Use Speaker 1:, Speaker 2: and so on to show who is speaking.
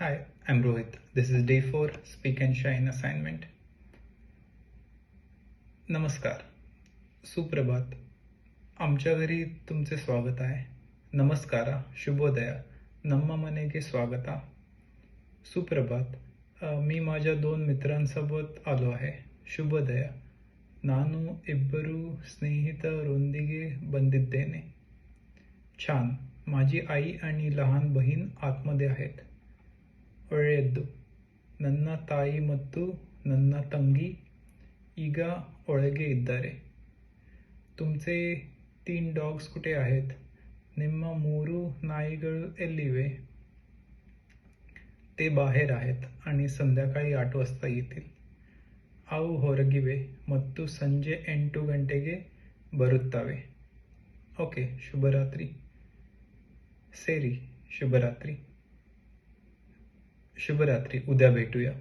Speaker 1: Hi, I'm Rohit. This is day 4 Speak and Shine assignment. नमस्कार, सुप्रभात. आमच्या घरी तुमचे स्वागत आहे. नमस्कारा, शुभोदया, नम्मा मनेगे स्वागता. सुप्रभात. मी माझ्या 2 मित्रांसोबत आलो आहे. ಶುಭೋದಯ. ನಾನು ಇಬ್ಬರು ಸ್ನೇಹಿತರೊಂದಿಗೆ ಬಂದಿದ್ದೇನೆ. छान. माझी आई आणि लहान बहीण आतमध्ये आहेत. ಒಳ್ಳೆಯದ್ದು. ನನ್ನ ತಾಯಿ ಮತ್ತು ನನ್ನ ತಂಗಿ ಈಗ ಒಳಗೆ ಇದ್ದಾರೆ. तुमचे 3 डॉग्स कुठे आहेत? ನಿಮ್ಮ 3 ನಾಯಿಗಳು ಎಲ್ಲಿವೆ? ते बाहेर आहेत आणि संध्याकाळी 8 वाजता येतील. ಅವು ಹೊರಗಿವೆ ಮತ್ತು ಸಂಜೆ 8 ಗಂಟೆಗೆ ಬರುತ್ತವೆ. ಓಕೆ, ಶುಭರಾತ್ರಿ. ಸೇರಿ, शुभरात्री. शुभरात्री. उद्या भेटूया.